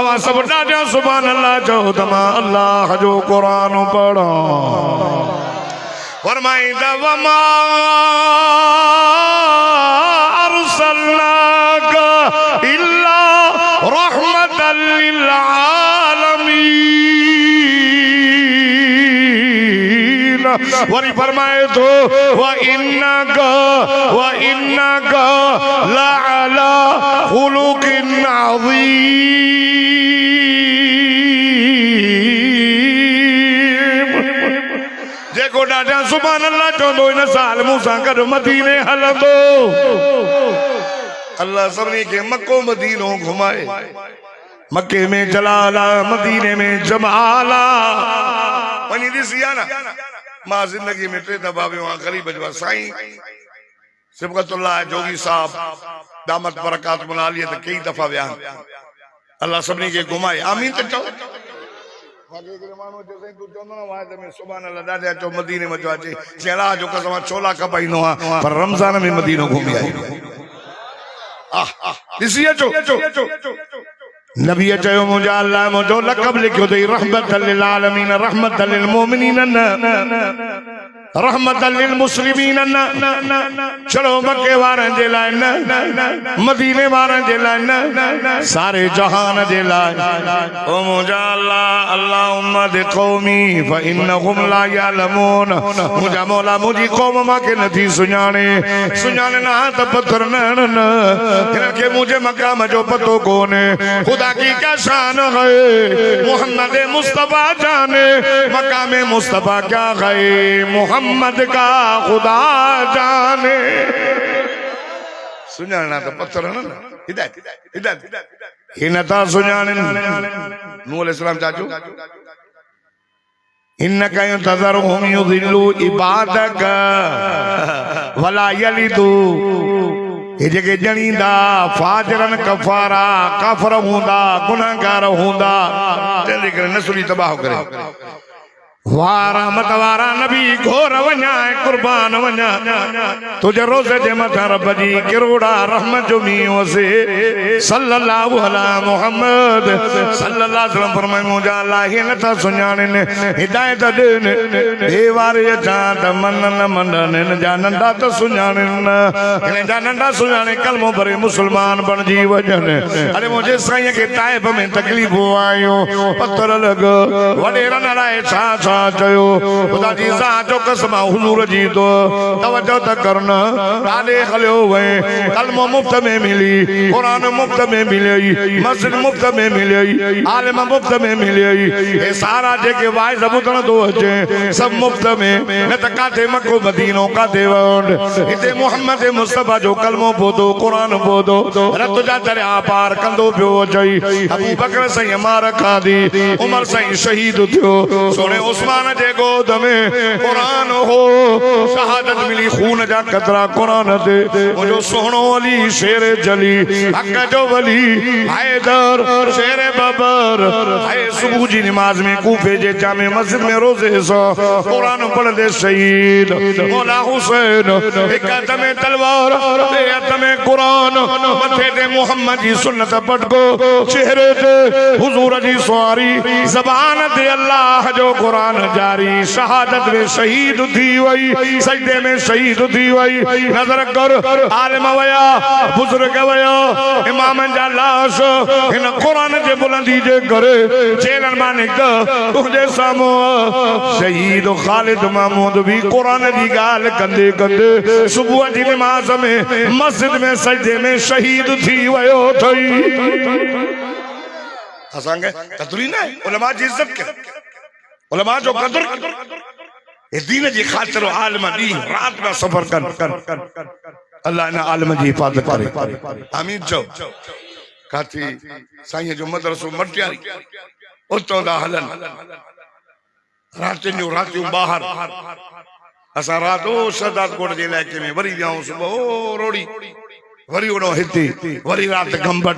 अवा सब ॾाढा सुभान अल्लाह जो तमा अल्लाह जो कुरान पढ़ो फरमाइंदा वमा अरसलनाका इल्ला रहमतल लिल आलमीन। वरी फरमाए तो व इन्नका लअला खुलुकिन अज़ीम। जेको ॾाढा सुभान अल्लाह चवंदो इन साल मूंसां गॾु मदीने हलंदो। अल्लाह सभिनी खे मको मदीनो घुमाए। मके में जलाला, मदीने में जमाला। वञी ॾिसी आहे न, मां जिंदगी में 3 दफ़ा वियो आहियां ग़रीब जो साईं सिबगतुल्लाह जोगी साहब दामत बरकात मुनालियत कई दफ़ा विया। अल्लाह सभिनी खे घुमाए। आमीन त चओ। मदीने में जो कसम छोला कपाईंदो आहियां पर रमज़ान में मदीनो घुमी आयो। ॾिसी अचो। नबी चयो मुंहिंजा अल्लाह मुंहिंजो लक़ब लिखियो अथई रहमतल लिल आलमीन, रहमतल लिल मोमिनीन न रहमतल लिल मुस्लिमीन न। चलो मके वारनि जे लाइ न, मदीने वारनि जे लाइ न, सारे जहान जे लाइ। ओ मुंहिंजा अल्लाह अल्लाहुम्मा दे क़ौमी फइन्नहुम ला यअलमून। मुंहिंजा मौला मुंहिंजी क़ौम मांखे नथी सुञाणे ना त पत्थर न हिन खे मुंहिंजे मक़ाम जो पतो कोन्हे। खुदा की क्या शान है मोहम्मद मुस्तफा जाने मकाम मुस्तफा क्या है मोहम्मद का खुदा जाने। सुञाणा तो पत्थर न हिदायत हिन था सुञाणनि। नूह अलैहिस्सलाम चाचो इन्नका युंतज़रुहुम युज़िल्लू इबादक वला यलिदू। ये जेके जणींदा फाजरन कफारा काफर हूंदा गुनाहगार हूंदा तंहिंजे करे नसुली तबाह करे। रहमत वारा नबी घोर वञा कुर्बान वञा तुझे रोज़े जे मथां रब जी किरोड़ा रहमत जो मींहुं वसे। सल्लल्लाहु अला मुहम्मद सल्लल्लाहु अलैहि वसल्लम फरमाए मुंहिंजा अल्लाह खे नथा सुञाणनि हिदायत ॾियनि हे वारे अचां त मनन मननि हिन जा नंढा त सुञाणनि हिन जा नंढा सुञाणे कलमो भरे मुस्लमान बणिजी वञनि। अरे मुंहिंजे साईं खे ताइफ में तकलीफ़ूं आयूं पत्थर लॻ वॾेरनि लाइ छा चयो ख़ुदा जी जो कसम हुजूर जी तो तवज्जो त करना काले हलियो वए कलमो मुफ्त में मिली कुरान मुफ्त में मिली मस्जिद मुफ्त में मिली आलिम मुफ्त में मिली ये सारा जेके वाइस ॿुधण थो अचे सब मुफ्त में न त काथे मको मदीनो काथे वंड हिते मोहम्मद मुस्तफा जो कलमो पोदो कुरान पोदो रत जा दरिया पार कंदो पियो अचई। अबू बकर साईं मार खाधी उमर साईं शहीद थियो सोने उस्मान जे गोद में कुरान हो शहादत मिली खून जा कतरा कुरान ते मुझो सोहणो अली शेर जली हक जो वली हैदर शेर बबर है सुबह जी नमाज में कूफे जे जामे मस्जिद में रोजे सो कुरान पढ़दे शहीद मौला हुसैन एक हाथ में तलवार एक हाथ में कुरान मथे ते मोहम्मद जी सुन्नत पटको चेहरे ते हुजूर जी सवारी ज़बान ते अल्लाह जो कुरान जारी शहादत में शहीद थी वही सजदे में शहीद थी वही। नजर कर आलिम वया बुजुर्ग वया इमाम जा लाश इन कुरान जे बुलंदी जे करे जेलन मां निकता तुझे साम्हूं शहीद खालिद महमूद भी कुरान जी गाल कंदे कंदे सुबह जी नमाज में मस्जिद में सजदे में शहीद थी वयो थई। असांखे कदरी न उलमा जी इज्जत कर उलमा जो कदर ये दीन जी खातिर आलिम दी रात में सफर कर अल्लाह ने आलिम जी हिफाजत करे। आमीन चो। काथी साईं जो मदरसो मटियारी उतो दा हलन रातियूं ॿाहिर असां रात ओ शहदाद कोट जे इलाइके में वरी वियाऊं सुबह ओ रोड़ी वरी उड़ो हिते वरी रात गंबट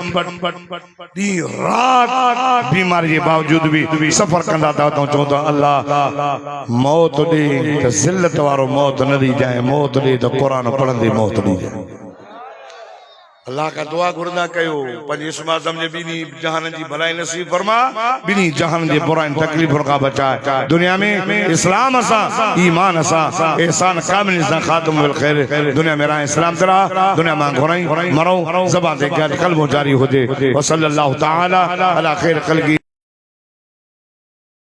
दी रात बीमारी के बावजूद भी सफर कंदा था तो चौथा अल्लाह मौत दे तो जिल्लत वारो मौत न दी जाए मौत दे तो कुरान पढ़ंदे मौत दी जाए। अल्लाह का दुआ घुरदा कयो पंज इस्म आज़म जे बिनी जहान जी भलाई नसीब फरमा बिनी जहान जे बुराइन तकलीफुन का बचाए दुनिया में इस्लाम असा ईमान असा एहसान कामिल असा खातम बिल खैर दुनिया में राह इस्लाम तरा दुनिया में घुराई मरो ज़बान से कल्बो जारी हो दे व सल्लल्लाहु तआला अला खैर खल्क़ी